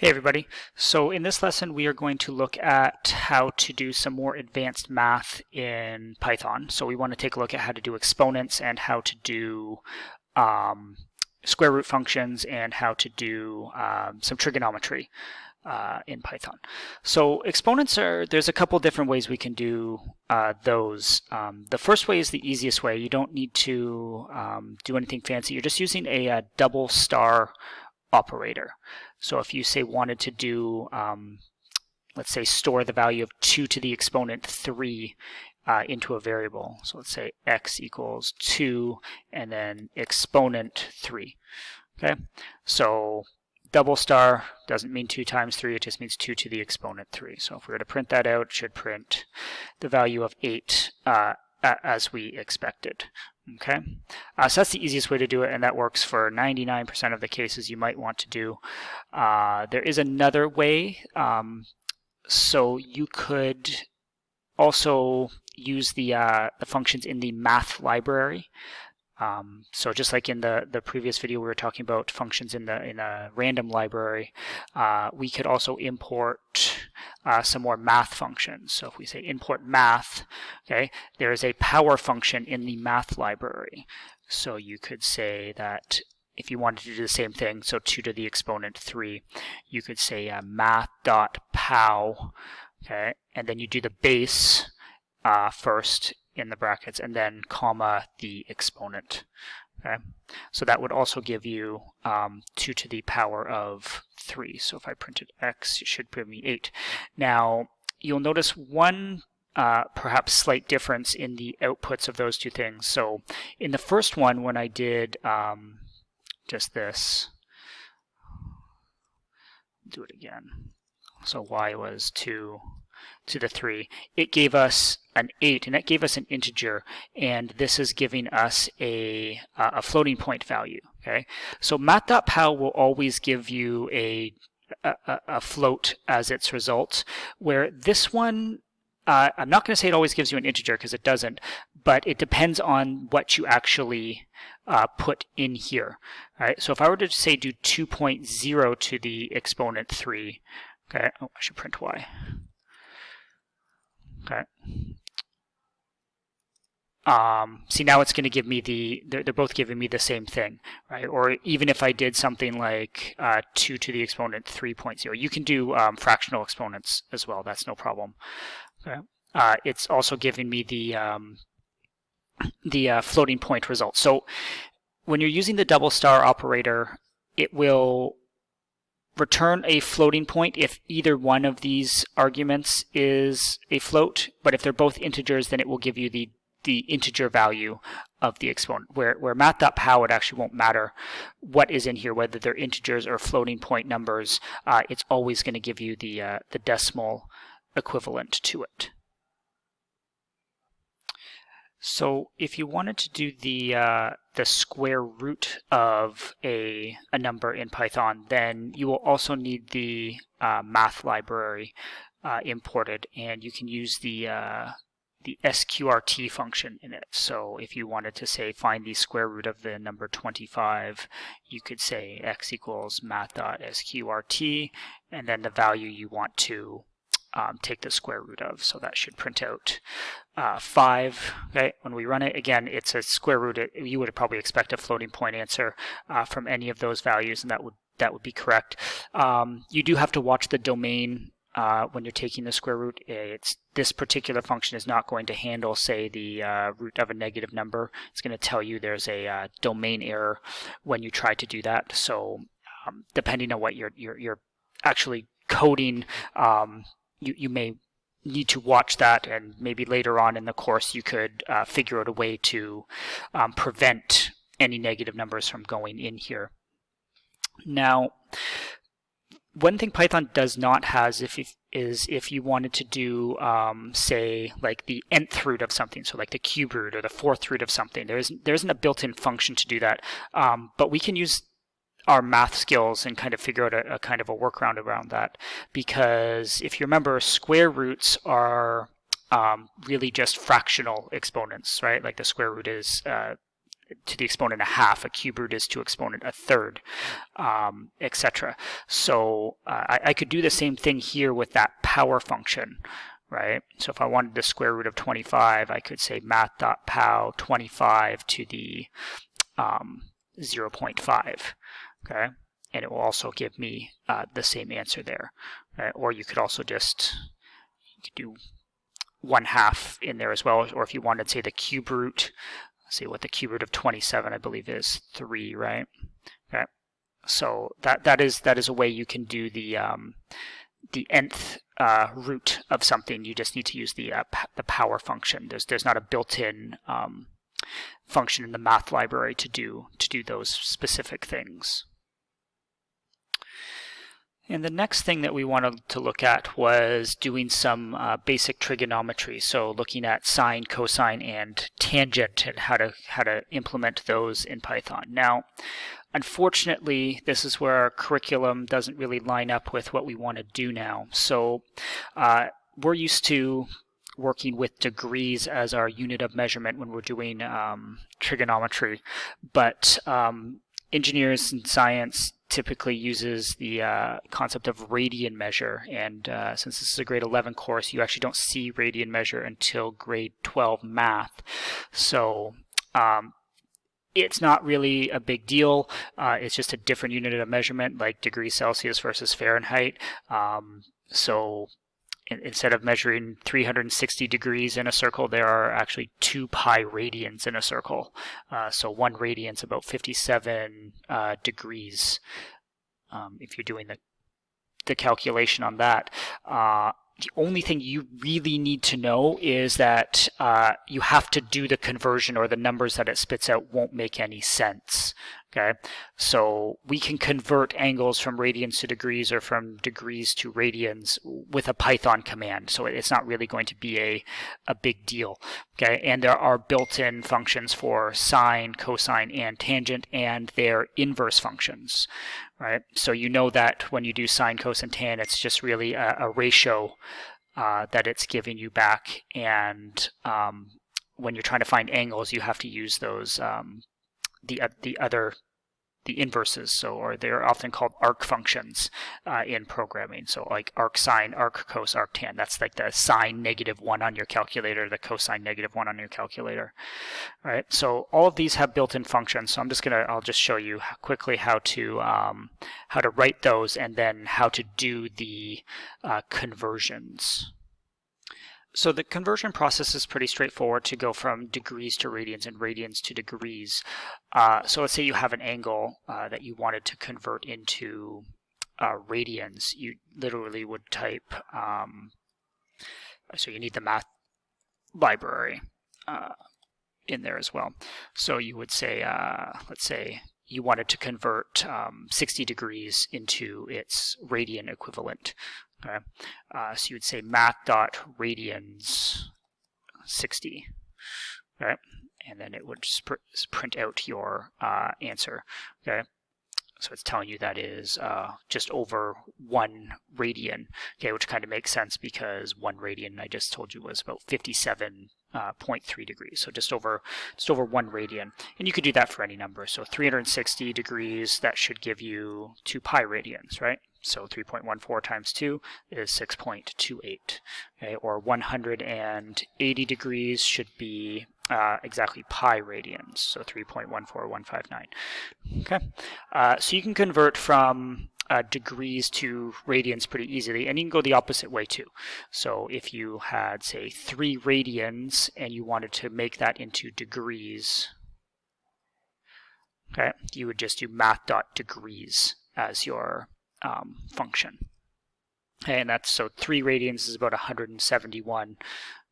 Hey everybody. So in this lesson we are going to look at how to do some more advanced math in Python. So we want to take a look at how to do exponents and how to do square root functions and how to do some trigonometry in Python. So exponents there's a couple different ways we can do those. The first way is the easiest way. You don't need to do anything fancy. You're just using a double star operator. So if you say wanted to do, let's say store the value of 2 to the exponent 3 into a variable. So let's say x equals 2 and then exponent 3. Okay, so double star doesn't mean 2 times 3, it just means 2 to the exponent 3. So if we were to print that out, it should print the value of 8 as we expected. Okay, so that's the easiest way to do it, and that works for 99% of the cases you might want to do. There is another way. So you could also use the functions in the math library. So just like in the previous video we were talking about functions in a random library, we could also import some more math functions. So if we say import math, okay, there is a power function in the math library. So you could say that if you wanted to do the same thing, so 2 to the exponent 3, you could say math.pow, okay, and then you do the base first in the brackets and then comma the exponent. Okay, so that would also give you 2 to the power of 3. So if I printed x, it should give me 8. Now you'll notice one perhaps slight difference in the outputs of those two things. So in the first one, when I did just this, do it again. So y was 2 to the 3. It gave us an 8, and that gave us an integer, and this is giving us a floating point value. Okay, so math.pow will always give you a float as its result, where this one, I'm not going to say it always gives you an integer because it doesn't, but it depends on what you actually put in here. All right, so if I were to say do 2.0 to the exponent 3, okay, oh, I should print y. Okay. See, now it's going to give me they're both giving me the same thing, right? Or even if I did something like 2 to the exponent 3.0, you can do fractional exponents as well. That's no problem. Okay. It's also giving me the floating point result. So when you're using the double star operator, it will return a floating point if either one of these arguments is a float, but if they're both integers, then it will give you the integer value of the exponent, where math.pow, it actually won't matter what is in here, whether they're integers or floating point numbers. It's always going to give you the decimal equivalent to it. So if you wanted to do the square root of a number in Python, then you will also need the math library imported, and you can use the sqrt function in it. So if you wanted to say find the square root of the number 25, you could say x equals math.sqrt, and then the value you want to take the square root of. So that should print out 5. Okay, when we run it, again, it's a square root. You would probably expect a floating point answer from any of those values, and that would be correct. You do have to watch the domain when you're taking the square root. This particular function is not going to handle, say, the root of a negative number. It's going to tell you there's a domain error when you try to do that. So depending on what you're actually coding, you may need to watch that, and maybe later on in the course you could figure out a way to prevent any negative numbers from going in here. Now, one thing Python does not have is if you wanted to do, say, like the nth root of something, so like the cube root or the fourth root of something. There isn't a built-in function to do that, but we can use our math skills and kind of figure out a kind of a workaround around that, because if you remember, square roots are really just fractional exponents, right? Like the square root is to the exponent a half, a cube root is to exponent a third, etc. So I could do the same thing here with that power function, right? So if I wanted the square root of 25, I could say math.pow 25 to the 0.5, okay? And it will also give me the same answer there, right? Or you could also just do 1/2 in there as well, or if you wanted, say, the cube root, let's see what the cube root of 27, I believe, is 3, right? Okay. So that is a way you can do the nth root of something. You just need to use the power function. There's not a built-in function in the math library to do those specific things. And the next thing that we wanted to look at was doing some basic trigonometry. So looking at sine, cosine, and tangent, and how to implement those in Python. Now, unfortunately, this is where our curriculum doesn't really line up with what we want to do now. So we're used to working with degrees as our unit of measurement when we're doing trigonometry, but engineers in science typically uses the concept of Radian Measure, and since this is a grade 11 course, you actually don't see Radian Measure until grade 12 math. So it's not really a big deal. It's just a different unit of measurement, like degrees Celsius versus Fahrenheit. So instead of measuring 360 degrees in a circle, there are actually 2 pi radians in a circle. So 1 radian is about 57 degrees. If you're doing the calculation on that. The only thing you really need to know is that you have to do the conversion, or the numbers that it spits out won't make any sense. Okay, so we can convert angles from radians to degrees or from degrees to radians with a Python command. So it's not really going to be a big deal. Okay, and there are built-in functions for sine, cosine, and tangent, and their inverse functions. Right, so you know that when you do sine, cos, and tan, it's just really a ratio that it's giving you back, and when you're trying to find angles, you have to use those the inverses, so, or they're often called arc functions in programming. So like arc sine, arc cos, arc tan. That's like the sine -1 on your calculator, the cosine -1 on your calculator. All right. So all of these have built-in functions. So I'll just show you quickly how to write those, and then how to do the conversions. So the conversion process is pretty straightforward to go from degrees to radians and radians to degrees. So let's say you have an angle that you wanted to convert into radians. You literally would type, so you need the math library in there as well. So you would say, let's say you wanted to convert 60 degrees into its radian equivalent. Okay, so you would say math.radians 60, okay, and then it would just print out your answer. Okay, so it's telling you that is just over 1 radian. Okay, which kind of makes sense because 1 radian, I just told you, was about 57.3 degrees. So just over 1 radian, and you could do that for any number. So 360 degrees, that should give you 2 pi radians, right? So 3.14 times 2 is 6.28. Okay, or 180 degrees should be exactly pi radians, so 3.14159. Okay, so you can convert from degrees to radians pretty easily, and you can go the opposite way too. So if you had, say, 3 radians and you wanted to make that into degrees, okay, you would just do math.degrees as your function. Okay, and that's, so 3 radians is about 171.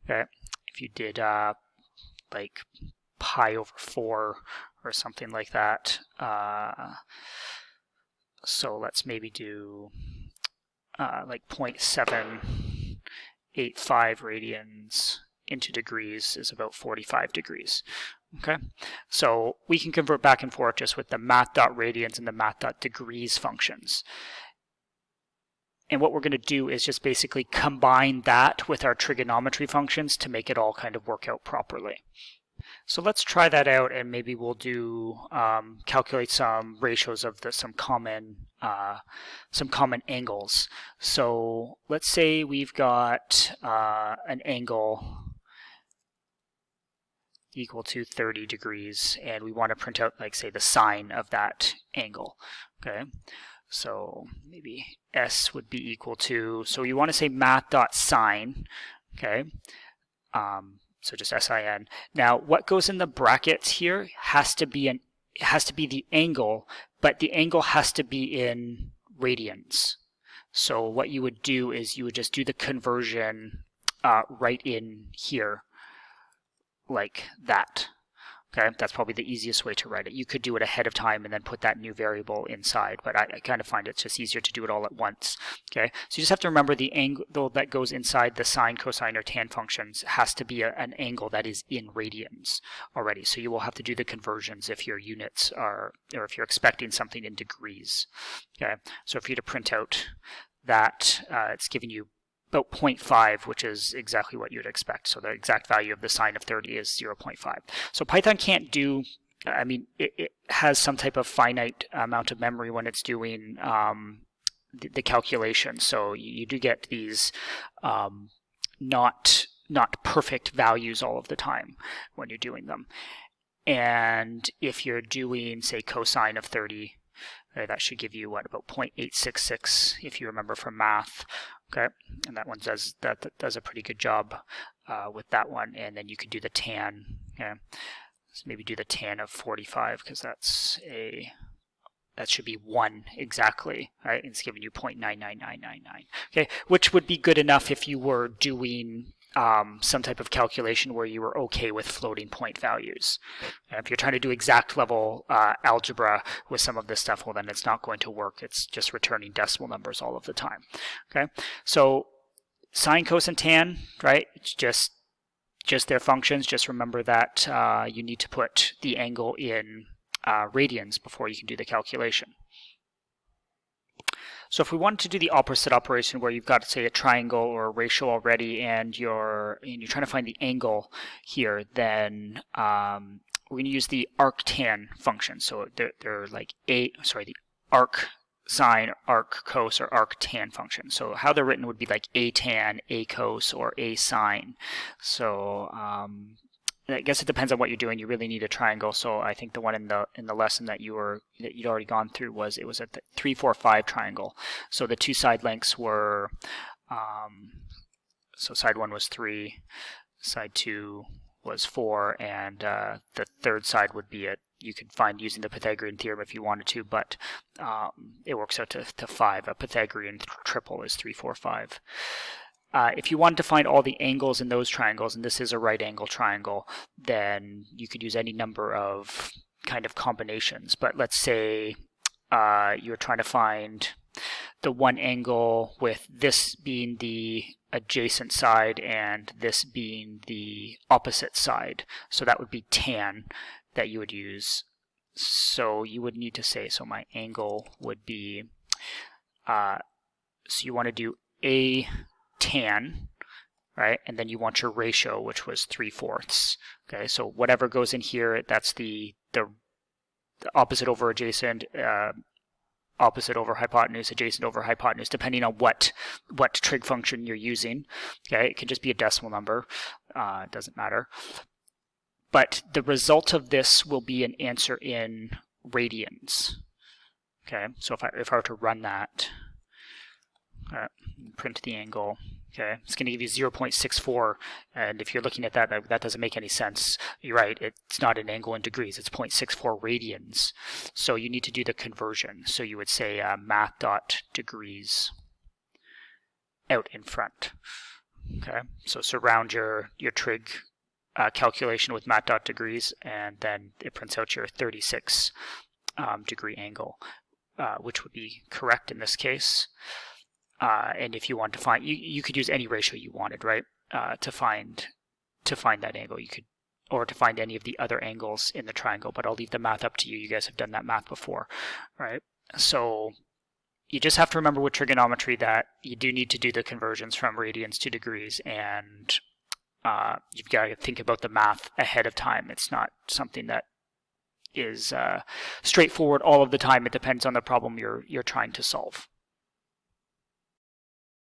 Okay, if you did like pi over 4 or something like that, so let's maybe do like 0.785 radians into degrees is about 45 degrees. Okay, so we can convert back and forth just with the math.radians and the math.degrees functions. And what we're going to do is just basically combine that with our trigonometry functions to make it all kind of work out properly. So let's try that out, and maybe we'll do calculate some ratios of some common angles. So let's say we've got an angle equal to 30 degrees, and we want to print out, like, say, the sine of that angle. Okay, so maybe S would be equal to, so you want to say math.sine. Okay. So just SIN. Now, what goes in the brackets here has to be the angle, but the angle has to be in radians. So what you would do is you would just do the conversion right in here, like that. Okay, that's probably the easiest way to write it. You could do it ahead of time and then put that new variable inside, but I kind of find it's just easier to do it all at once. Okay, so you just have to remember the angle that goes inside the sine, cosine, or tan functions has to be an angle that is in radians already. So you will have to do the conversions if your units are, or if you're expecting something in degrees. Okay, so for you to print out that, it's giving you about 0.5, which is exactly what you'd expect. So the exact value of the sine of 30 is 0.5. So Python can't do, I mean, it has some type of finite amount of memory when it's doing the calculation. So you do get these not perfect values all of the time when you're doing them. And if you're doing, say, cosine of 30, that should give you, what, about 0.866 if you remember from math. Okay, and that one does a pretty good job with that one. And then you could do the tan. Okay, so maybe do the tan of 45, because that should be 1 exactly, right? And it's giving you 0.99999. Okay, which would be good enough if you were doing some type of calculation where you were okay with floating point values. And if you're trying to do exact level algebra with some of this stuff, well, then it's not going to work. It's just returning decimal numbers all of the time. Okay, so sine, cos, and tan, right? It's just their functions. Just remember that you need to put the angle in radians before you can do the calculation. So if we wanted to do the opposite operation where you've got, say, a triangle or a ratio already, and you're trying to find the angle here, then we're going to use the arctan function. So they're like the arc sine, arc cos, or arc tan function. So how they're written would be like a tan, a cos, or a sine. So I guess it depends on what you're doing. You really need a triangle. So I think the one in the lesson that you'd already gone through was at the 3, 4, 5 triangle. So the two side lengths were so side 1 was 3, side 2 was 4, and the third side would be you could find using the Pythagorean theorem if you wanted to, but it works out to 5. A Pythagorean triple is 3, 4, 5. If you wanted to find all the angles in those triangles, and this is a right angle triangle, then you could use any number of kind of combinations. But let's say you're trying to find the one angle with this being the adjacent side and this being the opposite side. So that would be tan that you would use. So you would need to say, so my angle would be, so you want to do a tan, right? And then you want your ratio, which was 3/4. Okay, so whatever goes in here, that's the opposite over adjacent, opposite over hypotenuse, adjacent over hypotenuse, depending on what trig function you're using. Okay, it could just be a decimal number. It doesn't matter. But the result of this will be an answer in radians. Okay, so if I were to run that, print the angle, okay, it's going to give you 0.64, and if you're looking at that, that doesn't make any sense. You're right, it's not an angle in degrees, it's 0.64 radians. So you need to do the conversion. So you would say math.degrees out in front. Okay, so surround your trig calculation with math.degrees, and then it prints out your 36 degree angle, which would be correct in this case. And if you want to find, you could use any ratio you wanted, right? To find that angle, you could, or to find any of the other angles in the triangle. But I'll leave the math up to you. You guys have done that math before, right? So you just have to remember with trigonometry that you do need to do the conversions from radians to degrees, and you've got to think about the math ahead of time. It's not something that is straightforward all of the time. It depends on the problem you're trying to solve.